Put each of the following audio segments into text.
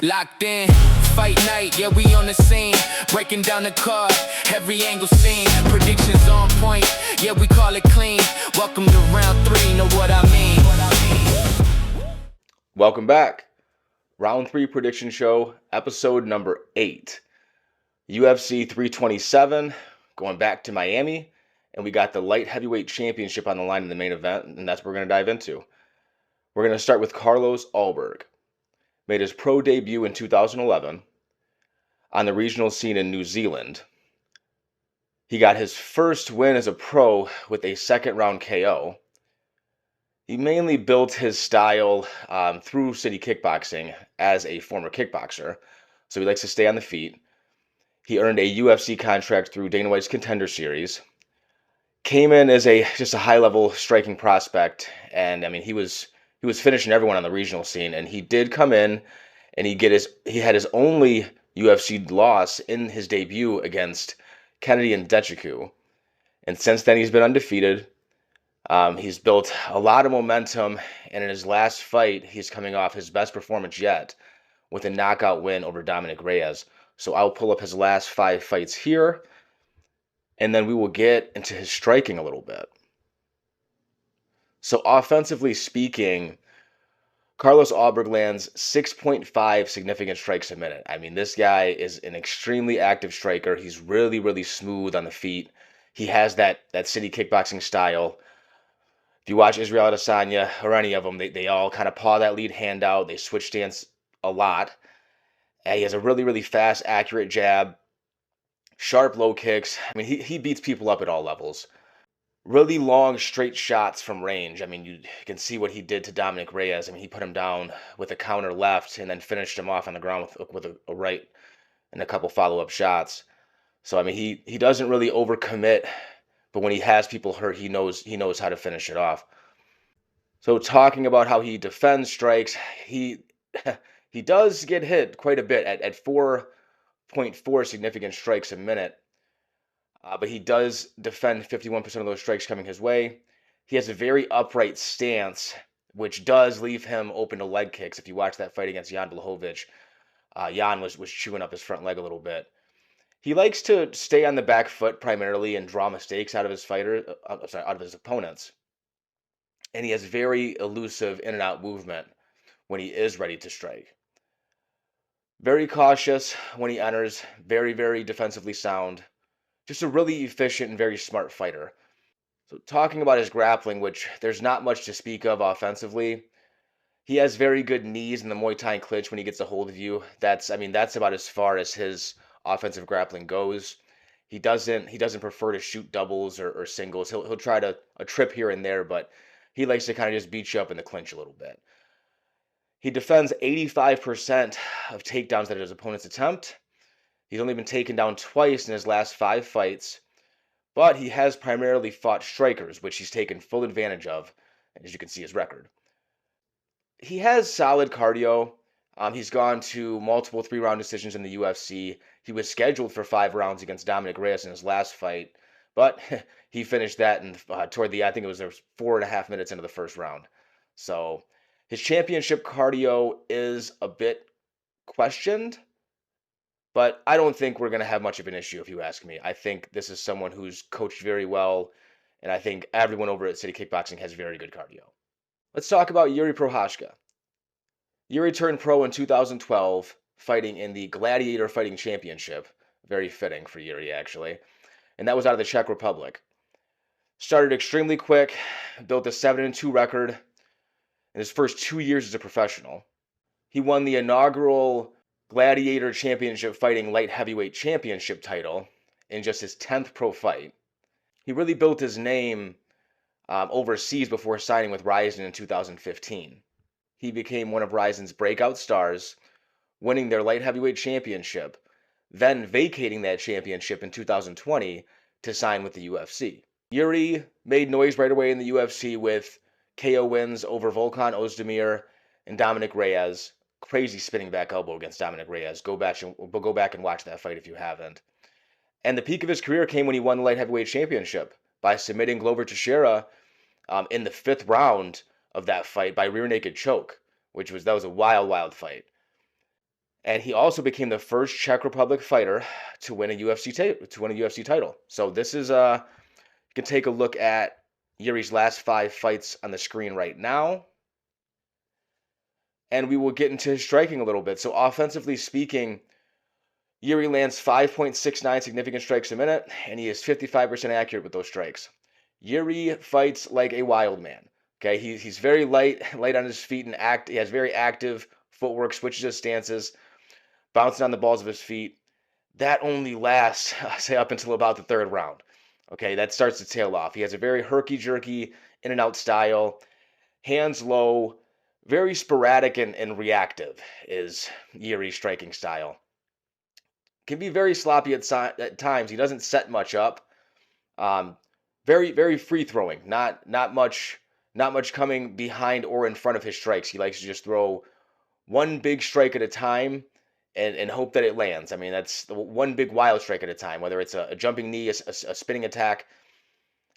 Locked in, fight night, yeah, we on the scene. Breaking down the card, every angle seen. Predictions on point, yeah, we call it clean. Welcome to round 3, know what I mean. Welcome back. Round 3 prediction show, episode number 8. UFC 327, going back to Miami, and we got the light heavyweight championship on the line in the main event, and that's what we're going to dive into. We're going to start with Carlos Ulberg. Made his pro debut in 2011 on the regional scene in New Zealand. He got his first win as a pro with a second round KO. He mainly built his style through city kickboxing as a former kickboxer, so he likes to stay on the feet. He earned a UFC contract through Dana White's Contender Series. Came in as just a high-level striking prospect, and I mean he was finishing everyone on the regional scene. And he did come in, and he had his only UFC loss in his debut against Kennedy Nzechukwu, and since then he's been undefeated. He's built a lot of momentum, and in his last fight, he's coming off his best performance yet with a knockout win over Dominic Reyes. So I'll pull up his last 5 fights here, and then we will get into his striking a little bit. So offensively speaking, Carlos Ulberg lands 6.5 significant strikes a minute. I mean, this guy is an extremely active striker. He's really, really smooth on the feet. He has that city kickboxing style. If you watch Israel Adesanya or any of them, they all kind of paw that lead hand out. They switch stance a lot. And he has a really, really fast, accurate jab, sharp low kicks. I mean, he beats people up at all levels. Really long, straight shots from range. I mean, you can see what he did to Dominic Reyes. I mean, he put him down with a counter left and then finished him off on the ground with a right and a couple follow-up shots. So, I mean, he doesn't really overcommit, but when he has people hurt, he knows how to finish it off. So talking about how he defends strikes, he does get hit quite a bit at 4.4 significant strikes a minute. But he does defend 51% of those strikes coming his way. He has a very upright stance, which does leave him open to leg kicks. If you watch that fight against Jan Blachowicz, Jan was chewing up his front leg a little bit. He likes to stay on the back foot primarily and draw mistakes out of his out of his opponents. And he has very elusive in and out movement when he is ready to strike. Very cautious when he enters, very, very defensively sound. Just a really efficient and very smart fighter. So talking about his grappling, which there's not much to speak of offensively, he has very good knees in the Muay Thai clinch when he gets a hold of you. That's about as far as his offensive grappling goes. He doesn't prefer to shoot doubles or singles. He'll try a trip here and there, but he likes to kind of just beat you up in the clinch a little bit. He defends 85% of takedowns that his opponents attempt. He's only been taken down twice in his last 5 fights, but he has primarily fought strikers, which he's taken full advantage of, as you can see his record. He has solid cardio. He's gone to multiple 3-round decisions in the UFC. He was scheduled for 5 rounds against Dominic Reyes in his last fight, but he finished that toward the, I think it was there was 4.5 minutes into the first round. So his championship cardio is a bit questioned, but I don't think we're going to have much of an issue if you ask me. I think this is someone who's coached very well, and I think everyone over at City Kickboxing has very good cardio. Let's talk about Yuri Prochazka. Yuri turned pro in 2012, fighting in the Gladiator Fighting Championship. Very fitting for Yuri, actually. And that was out of the Czech Republic. Started extremely quick, built a 7-2 record in his first 2 years as a professional. He won the inaugural Gladiator Championship Fighting Light Heavyweight Championship title in just his 10th pro fight. He really built his name overseas before signing with Rizin in 2015. He became one of Rizin's breakout stars, winning their light heavyweight championship, then vacating that championship in 2020 to sign with the UFC. Yuri made noise right away in the UFC with KO wins over Volkan Ozdemir and Dominic Reyes. Crazy spinning back elbow against Dominic Reyes. Go back and watch that fight if you haven't. And the peak of his career came when he won the light heavyweight championship by submitting Glover Teixeira in the 5th round of that fight by rear naked choke, that was a wild, wild fight. And he also became the first Czech Republic fighter to win a UFC title. So this is you can take a look at Yuri's last 5 fights on the screen right now. And we will get into his striking a little bit. So offensively speaking, Yuri lands 5.69 significant strikes a minute, and he is 55% accurate with those strikes. Yuri fights like a wild man. Okay, he's very light on his feet and he has very active footwork, switches his stances, bouncing on the balls of his feet. That only lasts, say, up until about the 3rd round. Okay, that starts to tail off. He has a very herky-jerky, in and out style, hands low, very sporadic and reactive is Yuri's striking style. Can be very sloppy at times. He doesn't set much up. Very free throwing. Not much coming behind or in front of his strikes. He likes to just throw one big strike at a time and hope that it lands. I mean, that's one big wild strike at a time, whether it's a jumping knee, a spinning attack.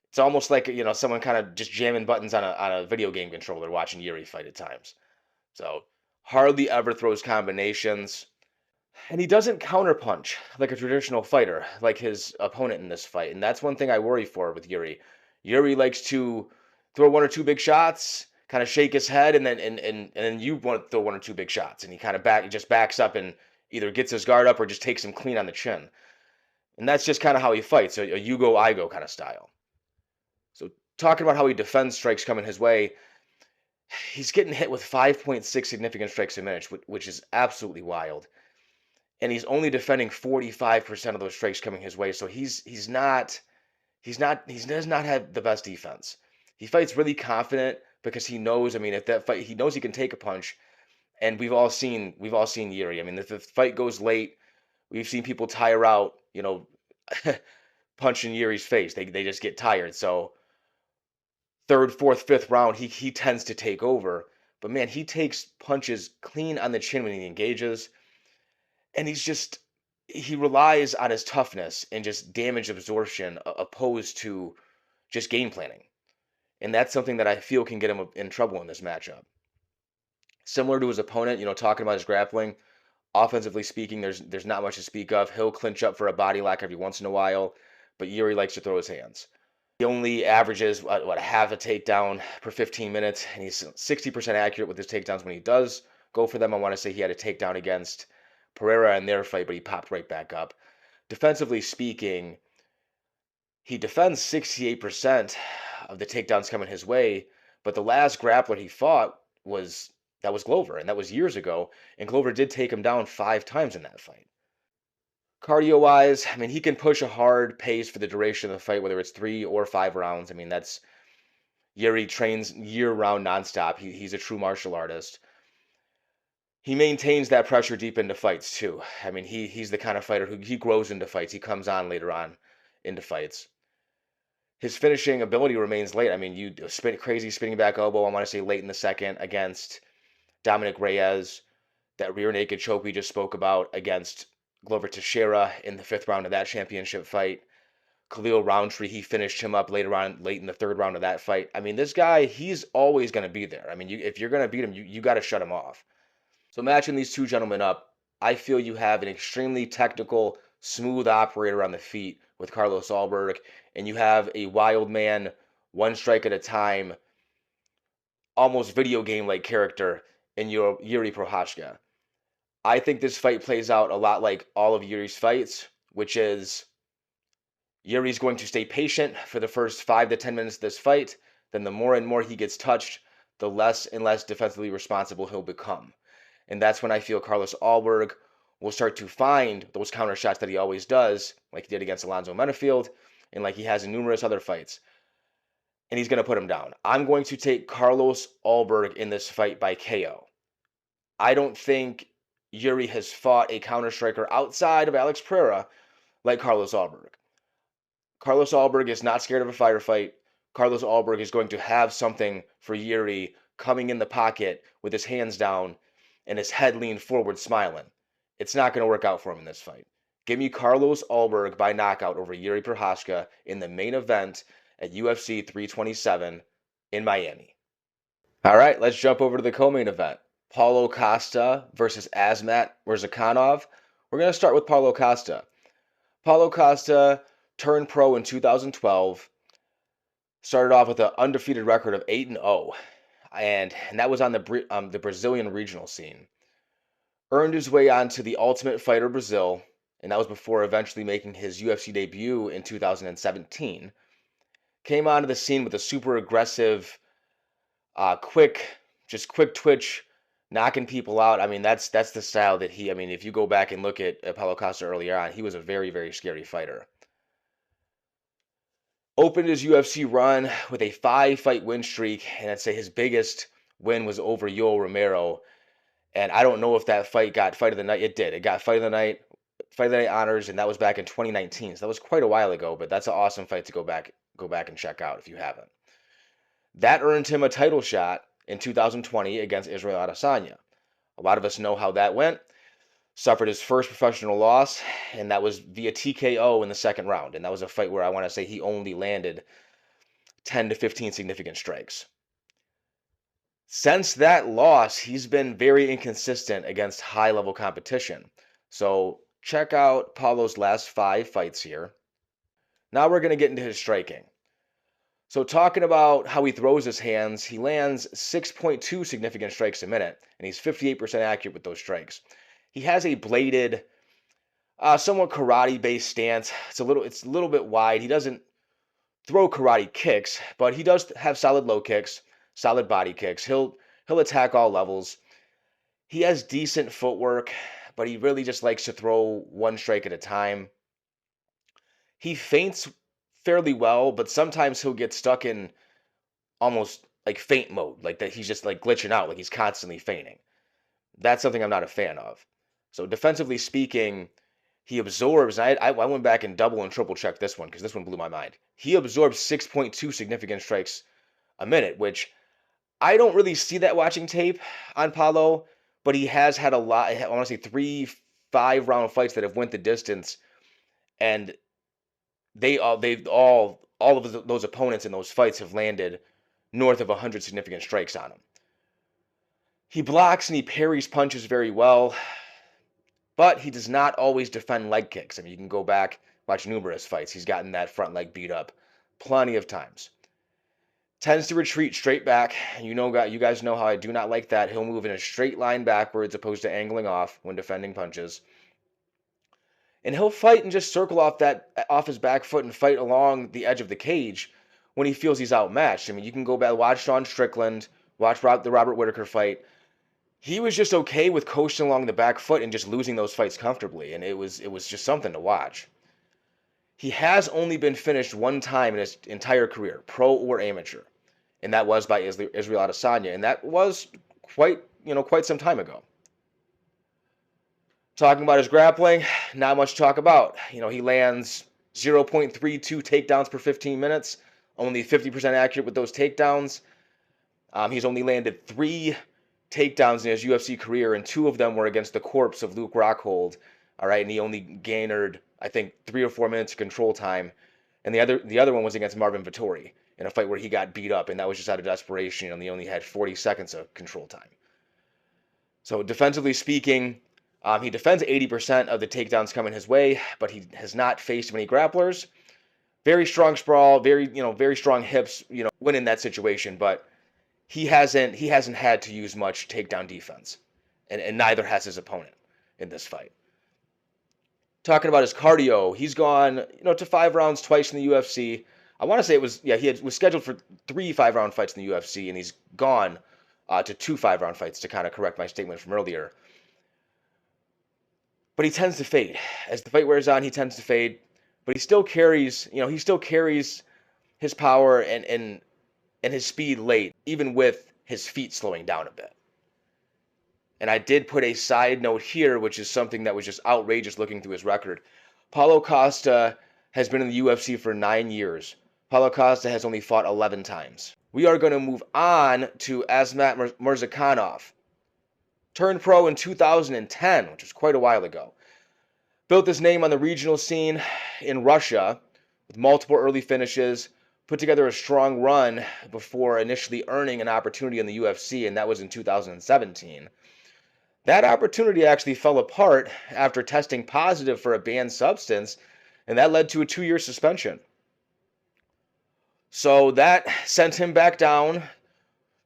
It's almost like, someone kind of just jamming buttons on a video game controller watching Yuri fight at times. So hardly ever throws combinations. And he doesn't counterpunch like a traditional fighter, like his opponent in this fight. And that's one thing I worry for with Yuri. Yuri likes to throw 1 or 2 big shots, kind of shake his head, and then you want to throw 1 or 2 big shots. And he just backs up and either gets his guard up or just takes him clean on the chin. And that's just kind of how he fights, a you go, I go kind of style. So talking about how he defends strikes coming his way, he's getting hit with 5.6 significant strikes a minute, which is absolutely wild. And he's only defending 45% of those strikes coming his way. So he does not have the best defense. He fights really confident because he knows, if that fight, he knows he can take a punch. And we've all seen Yuri. If the fight goes late, we've seen people tire out, punching Yuri's face. They just get tired. So 3rd, 4th, 5th round, he tends to take over. But man, he takes punches clean on the chin when he engages. And he relies on his toughness and just damage absorption opposed to just game planning. And that's something that I feel can get him in trouble in this matchup. Similar to his opponent, talking about his grappling, offensively speaking, there's not much to speak of. He'll clinch up for a body lock every once in a while, but Yuri likes to throw his hands. He only averages, half a takedown per 15 minutes, and he's 60% accurate with his takedowns when he does go for them. I want to say he had a takedown against Pereira in their fight, but he popped right back up. Defensively speaking, he defends 68% of the takedowns coming his way, but the last grappler he fought was Glover, and that was years ago, and Glover did take him down 5 times in that fight. Cardio-wise, he can push a hard pace for the duration of the fight, whether it's 3 or 5 rounds. That's Yuri trains year-round nonstop. He's a true martial artist. He maintains that pressure deep into fights too. He's the kind of fighter who he grows into fights. He comes on later on into fights. His finishing ability remains late. Crazy spinning back elbow, I want to say late in the 2nd against Dominic Reyes. That rear naked choke we just spoke about against Glover Teixeira in the 5th round of that championship fight. Khalil Roundtree, he finished him up late in the 3rd round of that fight. This guy, he's always going to be there. If you're going to beat him, you got to shut him off. So matching these 2 gentlemen up, I feel you have an extremely technical, smooth operator on the feet with Carlos Ulberg, and you have a wild man, 1 strike at a time, almost video game-like character in your Yuri Prochazka. I think this fight plays out a lot like all of Yuri's fights, which is Yuri's going to stay patient for the first 5 to 10 minutes of this fight. Then the more and more he gets touched, the less and less defensively responsible he'll become. And that's when I feel Carlos Ulberg will start to find those counter shots that he always does, like he did against Alonzo Menafield, and like he has in numerous other fights. And he's going to put him down. I'm going to take Carlos Ulberg in this fight by KO. I don't think Yuri has fought a counter striker outside of Alex Pereira like Carlos Ulberg. Carlos Ulberg is not scared of a firefight. Carlos Ulberg is going to have something for Yuri coming in the pocket with his hands down and his head leaned forward smiling. It's not going to work out for him in this fight. Give me Carlos Ulberg by knockout over Yuri Prochazka in the main event at UFC 327 in Miami. All right, let's jump over to the co-main event. Paulo Costa versus Asmat Murzakanov. We're going to start with Paulo Costa. Paulo Costa turned pro in 2012, started off with an undefeated record of 8-0, and that was on the Brazilian regional scene. Earned his way onto the Ultimate Fighter Brazil, and that was before eventually making his UFC debut in 2017. Came onto the scene with a super aggressive, quick twitch, knocking people out. I mean, that's the style that he. I mean, if you go back and look at Paulo Costa earlier on, he was a very, very scary fighter. Opened his UFC run with a 5-fight win streak, and I'd say his biggest win was over Yoel Romero. And I don't know if that fight got fight of the night. It did. It got fight of the night honors, and that was back in 2019. So that was quite a while ago, but that's an awesome fight to go back and check out if you haven't. That earned him a title shot in 2020 against Israel Adesanya. A lot of us know how that went. Suffered his first professional loss, and that was via TKO in the second round. And that was a fight where I want to say he only landed 10 to 15 significant strikes. Since that loss, he's been very inconsistent against high-level competition. So check out Paulo's last 5 fights here. Now we're going to get into his striking. So talking about how he throws his hands, he lands 6.2 significant strikes a minute, and he's 58% accurate with those strikes. He has a bladed, somewhat karate-based stance. It's a little bit wide. He doesn't throw karate kicks, but he does have solid low kicks, solid body kicks. He'll attack all levels. He has decent footwork, but he really just likes to throw one strike at a time. He feints fairly well, but sometimes he'll get stuck in almost like feint mode, like that he's just like glitching out, like he's constantly feinting. That's something I'm not a fan of. So defensively speaking, he absorbs, and I went back and double and triple checked this one because this one blew my mind. He absorbs 6.2 significant strikes a minute, which I don't really see that watching tape on Paulo, but he has had a lot. I want to say 3 5-round fights that have went the distance, and all of those opponents in those fights have landed north of 100 significant strikes on him. He blocks and he parries punches very well, but he does not always defend leg kicks. I mean, you can go back, watch numerous fights. He's gotten that front leg beat up plenty of times. Tends to retreat straight back. You guys know how I do not like that. He'll move in a straight line backwards opposed to angling off when defending punches. And he'll fight and just circle off his back foot and fight along the edge of the cage when he feels he's outmatched. I mean, you can go back, watch Sean Strickland, watch the Robert Whittaker fight. He was just okay with coasting along the back foot and just losing those fights comfortably, and it was just something to watch. He has only been finished one time in his entire career, pro or amateur, and that was by Israel Adesanya, and that was quite some time ago. Talking about his grappling, not much to talk about. He lands 0.32 takedowns per 15 minutes, only 50% accurate with those takedowns. He's only landed 3 takedowns in his UFC career, and 2 of them were against the corpse of Luke Rockhold. All right, and he only garnered, I think, 3 or 4 minutes of control time, and the other one was against Marvin Vettori in a fight where he got beat up, and that was just out of desperation, and he only had 40 seconds of control time. So defensively speaking, he defends 80% of the takedowns coming his way, but he has not faced many grapplers. Very strong sprawl, very strong hips, win in that situation, but he hasn't had to use much takedown defense, and neither has his opponent in this fight. Talking about his cardio, he's gone to 5 rounds twice in the UFC. I want to say he was scheduled for 3 5-round fights in the UFC, and he's gone to 2 5-round fights, to kind of correct my statement from earlier. But he tends to fade. As the fight wears on, he tends to fade. But he still carries his power and his speed late, even with his feet slowing down a bit. And I did put a side note here, which is something that was just outrageous looking through his record. Paulo Costa has been in the UFC for 9 years. Paulo Costa has only fought 11 times. We are going to move on to Asmat Murzakanov. Turned pro in 2010, which was quite a while ago. Built his name on the regional scene in Russia with multiple early finishes. Put together a strong run before initially earning an opportunity in the UFC, and that was in 2017. That opportunity actually fell apart after testing positive for a banned substance, and that led to a 2-year suspension. So that sent him back down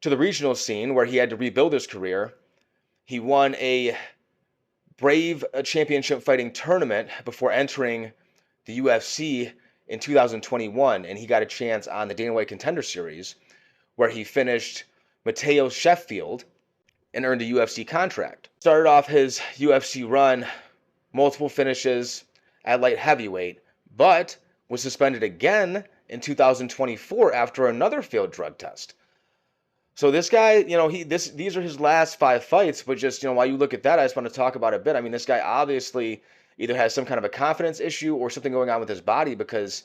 to the regional scene where he had to rebuild his career. He won a Brave Championship fighting tournament before entering the UFC in 2021, and he got a chance on the Dana White Contender Series, where he finished Matteo Sheffield and earned a UFC contract. Started off his UFC run, multiple finishes at light heavyweight, but was suspended again in 2024 after another failed drug test. So this guy, these are his last 5 fights, but just, while you look at that, I just want to talk about it a bit. I mean, this guy obviously either has some kind of a confidence issue or something going on with his body because,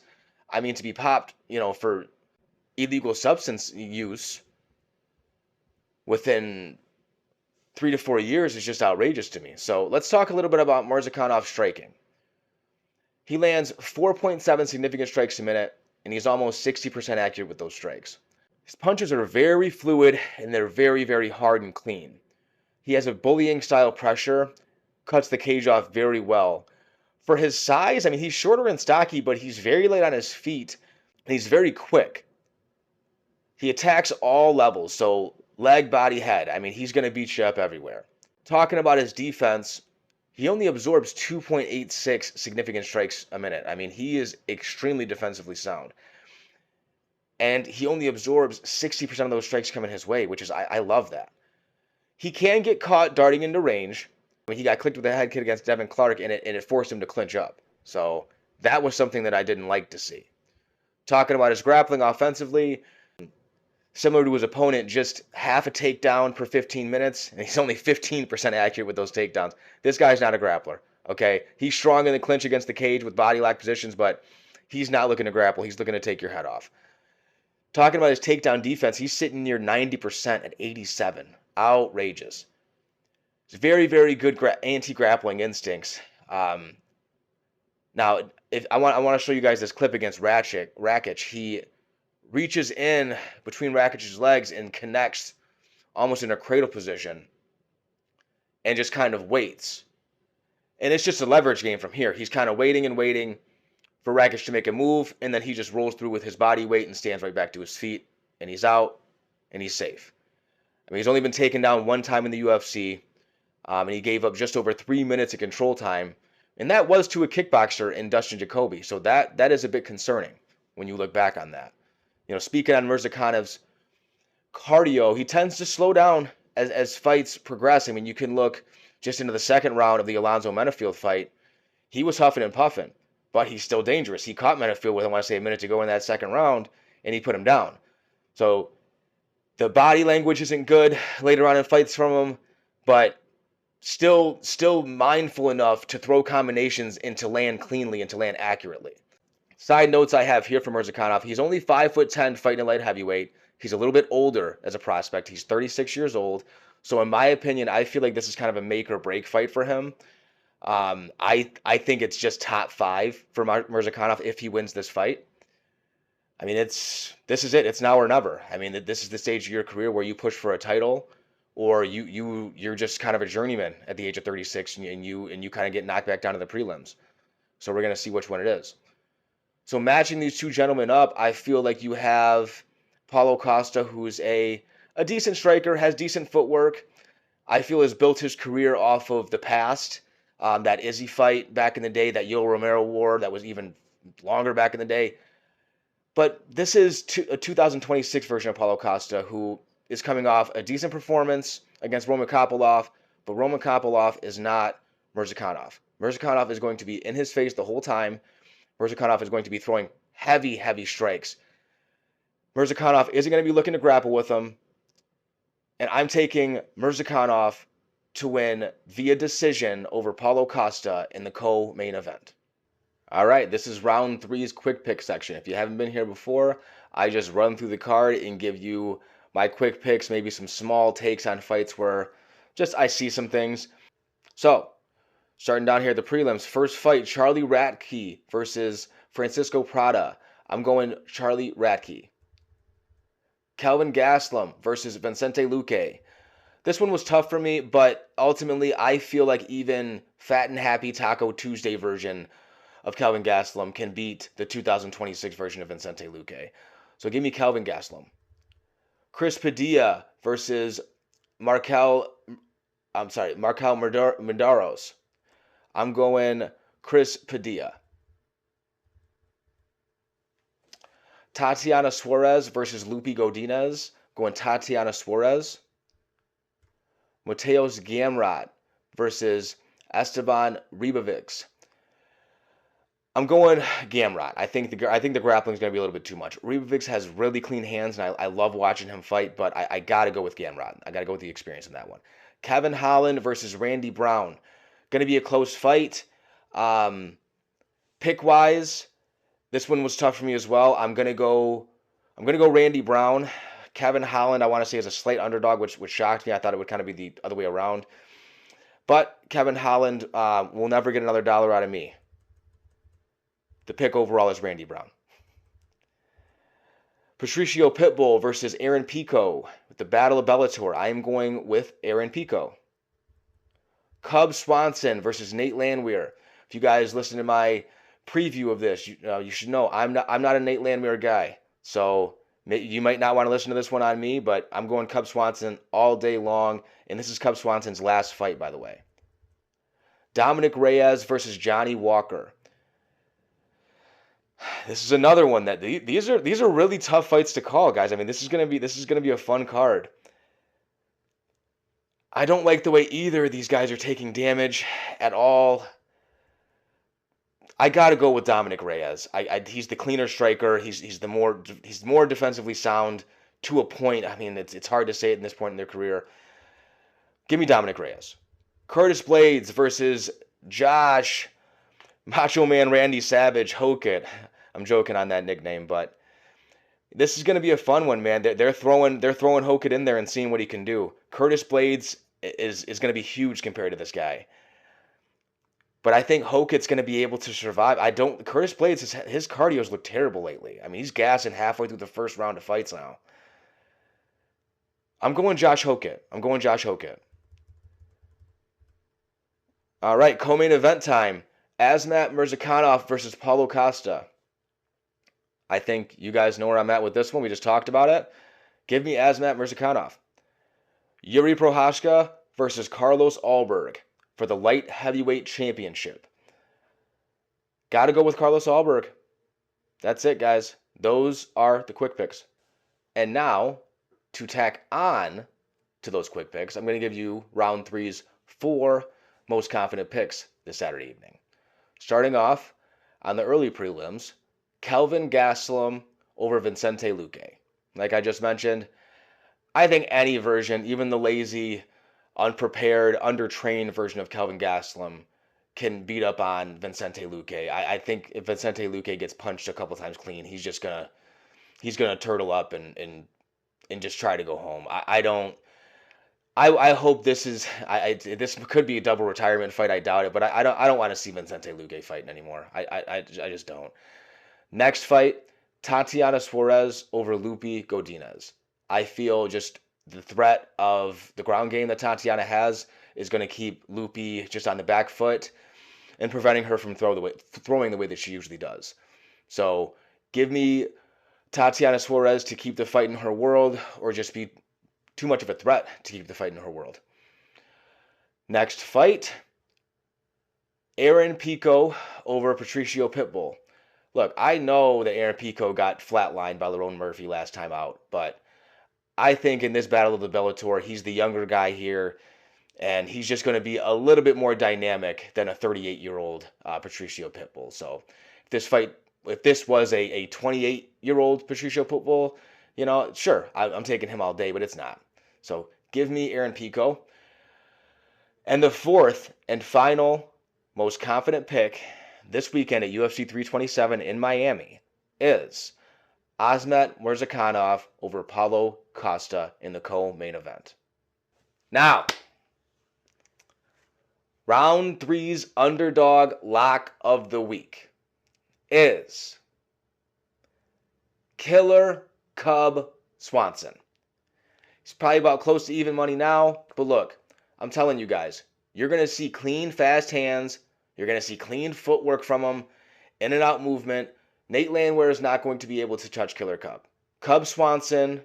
I mean, to be popped, for illegal substance use within 3 to 4 years is just outrageous to me. So let's talk a little bit about Murzakanov striking. He lands 4.7 significant strikes a minute, and he's almost 60% accurate with those strikes. His punches are very fluid, and they're very, very hard and clean. He has a bullying style pressure, cuts the cage off very well. For his size, I mean, he's shorter and stocky, but he's very light on his feet, and he's very quick. He attacks all levels, so leg, body, head. I mean, he's going to beat you up everywhere. Talking about his defense, he only absorbs 2.86 significant strikes a minute. I mean, he is extremely defensively sound. And he only absorbs 60% of those strikes coming his way, which is, I love that. He can get caught darting into range. I mean, he got clipped with a head kick against Devin Clark, and it forced him to clinch up. So that was something that I didn't like to see. Talking about his grappling offensively, similar to his opponent, just half a takedown per 15 minutes, and he's only 15% accurate with those takedowns. This guy's not a grappler, okay? He's strong in the clinch against the cage with body lock positions, but he's not looking to grapple. He's looking to take your head off. Talking about his takedown defense, he's sitting near 90% at 87. Outrageous. It's very, very good anti-grappling instincts. Now, if I want to show you guys this clip against Rakic. He reaches in between Rakic's legs and connects almost in a cradle position and just kind of waits. And it's just a leverage game from here. He's kind of waiting and waiting for Rakic to make a move, and then he just rolls through with his body weight and stands right back to his feet, and he's out, and he's safe. I mean, he's only been taken down 1 time in the UFC, and he gave up just over 3 minutes of control time, and that was to a kickboxer in Dustin Jacoby, so that is a bit concerning when you look back on that. Speaking on Murzakonov's cardio, he tends to slow down as fights progress. I mean, you can look just into the second round of the Alonzo Menafield fight. He was huffing and puffing, but he's still dangerous. He caught Menafield with, I want to say, a minute to go in that second round, and he put him down. So the body language isn't good later on in fights from him, but still mindful enough to throw combinations and to land cleanly and to land accurately. Side notes I have here for Murzakanov, he's only 5'10", fighting a light heavyweight. He's a little bit older as a prospect. He's 36 years old. So in my opinion, I feel like this is kind of a make or break fight for him. I think it's just top 5 for Murzakanov if he wins this fight. I mean, this is it. It's now or never. I mean, this is the stage of your career where you push for a title, or you're just kind of a journeyman at the age of 36, and you kind of get knocked back down to the prelims. So we're gonna see which one it is. So matching these two gentlemen up, I feel like you have Paulo Costa, who's a decent striker, has decent footwork. I feel has built his career off of the past. That Izzy fight back in the day, that Yoel Romero war, that was even longer back in the day. But this is a 2026 version of Paulo Costa, who is coming off a decent performance against Roman Kopylov, but Roman Kopylov is not Murzakanov. Murzakanov is going to be in his face the whole time. Murzakanov is going to be throwing heavy, heavy strikes. Murzakanov isn't going to be looking to grapple with him. And I'm taking Murzakanov to win via decision over Paulo Costa in the co-main event. All right, this is round 3's quick pick section. If you haven't been here before, I just run through the card and give you my quick picks, maybe some small takes on fights where just I see some things. So, starting down here at the prelims, first fight, Charlie Radke versus Francisco Prada. I'm going Charlie Radke. Kelvin Gastelum versus Vicente Luque. This one was tough for me, but ultimately I feel like even Fat and Happy Taco Tuesday version of Kelvin Gastelum can beat the 2026 version of Vicente Luque. So give me Kelvin Gastelum. Chris Padilla versus Markel Medeiros. I'm going Chris Padilla. Tatiana Suarez versus Lupi Godinez. Going Tatiana Suarez. Mateos Gamrot versus Esteban Ribovics. I'm going Gamrot. I think the grappling is going to be a little bit too much. Ribovics has really clean hands, and I love watching him fight, but I got to go with Gamrot. I got to go with the experience in that one. Kevin Holland versus Randy Brown. Going to be a close fight. Pick-wise, this one was tough for me as well. I'm gonna go Randy Brown. Kevin Holland, I want to say, is a slight underdog, which shocked me. I thought it would kind of be the other way around. But Kevin Holland will never get another dollar out of me. The pick overall is Randy Brown. Patricio Pitbull versus Aaron Pico with the Battle of Bellator. I am going with Aaron Pico. Cub Swanson versus Nate Landwehr. If you guys listen to my preview of this, you should know I'm not a Nate Landwehr guy. So you might not want to listen to this one on me, but I'm going Cub Swanson all day long, and this is Cub Swanson's last fight, by the way. Dominic Reyes versus Johnny Walker. This is another one that these are really tough fights to call, guys. I mean, this is gonna be a fun card. I don't like the way either of these guys are taking damage at all. I got to go with Dominic Reyes. He's the cleaner striker. He's more defensively sound to a point. I mean, it's hard to say it in this point in their career. Give me Dominic Reyes. Curtis Blades versus Josh Macho Man Randy Savage Hokett. I'm joking on that nickname, but this is going to be a fun one, man. They're throwing Hokett in there and seeing what he can do. Curtis Blades is going to be huge compared to this guy. But I think Hokett's going to be able to survive. Curtis Blades, his cardio's looked terrible lately. I mean, he's gassing halfway through the first round of fights now. I'm going Josh Hokett. All right, co-main event time. Azmat Mirzakhanov versus Paulo Costa. I think you guys know where I'm at with this one. We just talked about it. Give me Azmat Mirzakhanov. Yuri Prohashka versus Carlos Ulberg for the light heavyweight championship. Got to go with Carlos Ulberg. That's it, guys. Those are the quick picks. And now, to tack on to those quick picks, I'm going to give you round three's 4 most confident picks this Saturday evening. Starting off on the early prelims, Kelvin Gastelum over Vicente Luque. Like I just mentioned, I think any version, even the lazy, unprepared, undertrained version of Kelvin Gastelum can beat up on Vicente Luque. I think if Vicente Luque gets punched a couple times clean, he's gonna turtle up and just try to go home. I hope this could be a double retirement fight. I doubt it, but I don't want to see Vicente Luque fighting anymore. I just don't. Next fight, Tatiana Suarez over Lupi Godinez. I feel just the threat of the ground game that Tatiana has is going to keep Lupi just on the back foot and preventing her from throwing the way that she usually does. So give me Tatiana Suarez to keep the fight in her world, or just be too much of a threat to keep the fight in her world. Next fight, Aaron Pico over Patricio Pitbull. Look, I know that Aaron Pico got flatlined by Lerone Murphy last time out, but I think in this Battle of the Bellator, he's the younger guy here, and he's just going to be a little bit more dynamic than a 38-year-old Patricio Pitbull. So if this was a 28-year-old Patricio Pitbull, sure, I'm taking him all day, but it's not. So give me Aaron Pico. And the fourth and final most confident pick this weekend at UFC 327 in Miami is Azmat Mirzakhanov over Paulo Costa in the co-main event. Now, round three's underdog lock of the week is Killer Cub Swanson. He's probably about close to even money now. But look, I'm telling you guys, you're going to see clean, fast hands. You're going to see clean footwork from him, in and out movement. Nate Landwehr is not going to be able to touch Killer Cub. Cub Swanson,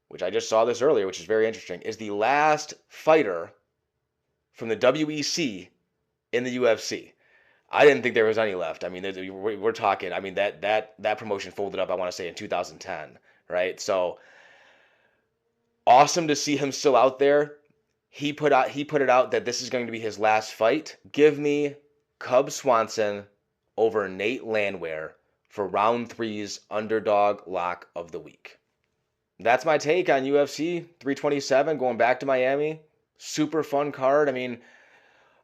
which I just saw this earlier, which is very interesting, is the last fighter from the WEC in the UFC. I didn't think there was any left. I mean, we're talking. I mean, that promotion folded up, I want to say, in 2010, right? So awesome to see him still out there. He put it out that this is going to be his last fight. Give me Cub Swanson over Nate Landwehr for round 3's underdog lock of the week. That's my take on UFC 327 going back to Miami. Super fun card. I mean,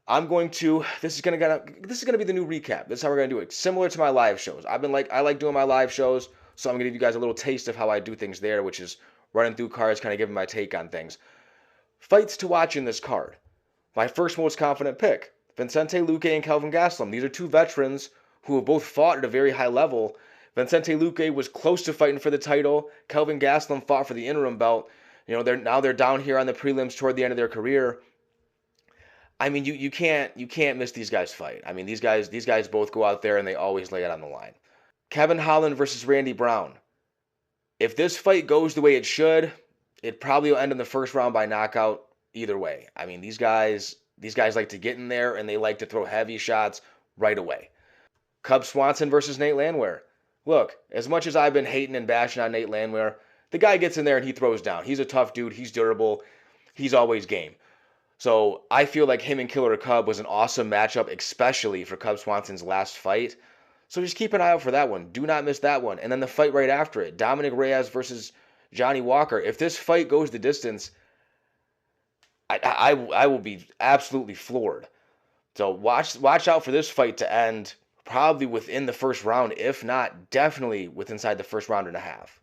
this is gonna be the new recap. This is how we're gonna do it. Similar to my live shows. I like doing my live shows, so I'm gonna give you guys a little taste of how I do things there, which is running through cards, kind of giving my take on things. Fights to watch in this card. My first most confident pick, Vicente Luque and Kelvin Gastelum. These are two veterans who have both fought at a very high level. Vicente Luque was close to fighting for the title. Kelvin Gastelum fought for the interim belt. You know, they're down here on the prelims toward the end of their career. I mean, you can't miss these guys fight. I mean, these guys both go out there and they always lay it on the line. Kevin Holland versus Randy Brown. If this fight goes the way it should, it probably will end in the first round by knockout either way. I mean, these guys like to get in there and they like to throw heavy shots right away. Cub Swanson versus Nate Landwehr. Look, as much as I've been hating and bashing on Nate Landwehr, the guy gets in there and he throws down. He's a tough dude. He's durable. He's always game. So I feel like him and Killer Cub was an awesome matchup, especially for Cub Swanson's last fight. So just keep an eye out for that one. Do not miss that one. And then the fight right after it, Dominic Reyes versus Johnny Walker. If this fight goes the distance, I will be absolutely floored. So watch out for this fight to end probably within the first round, if not definitely inside the first round and a half.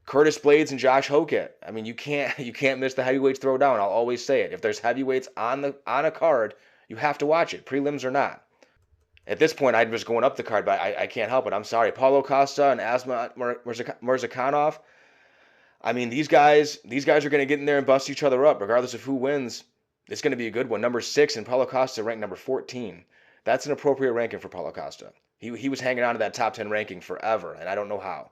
Curtis Blades and Josh Hokett. I mean, you can't miss the heavyweights throwdown. I'll always say it. If there's heavyweights on a card, you have to watch it, prelims or not. At this point, I'm just going up the card, but I can't help it. I'm sorry. Paulo Costa and Asmat Murzakanov. I mean, these guys are going to get in there and bust each other up, regardless of who wins. It's going to be a good one. Number 6 and Paulo Costa ranked number 14. That's an appropriate ranking for Paulo Costa. He was hanging on to that top 10 ranking forever, and I don't know how.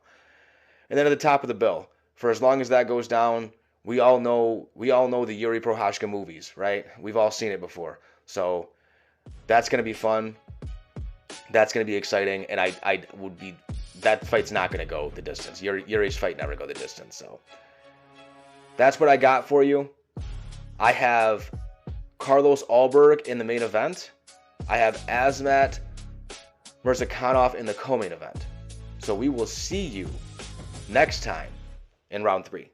And then at the top of the bill, for as long as that goes down, we all know the Yuri Prochazka movies, right? We've all seen it before. So that's going to be fun. That's going to be exciting, and that fight's not going to go the distance. Yuri's fight never go the distance. So that's what I got for you. I have Carlos Ulberg in the main event. I have Asmat Murzakanov in the co-main event. So we will see you next time in round 3.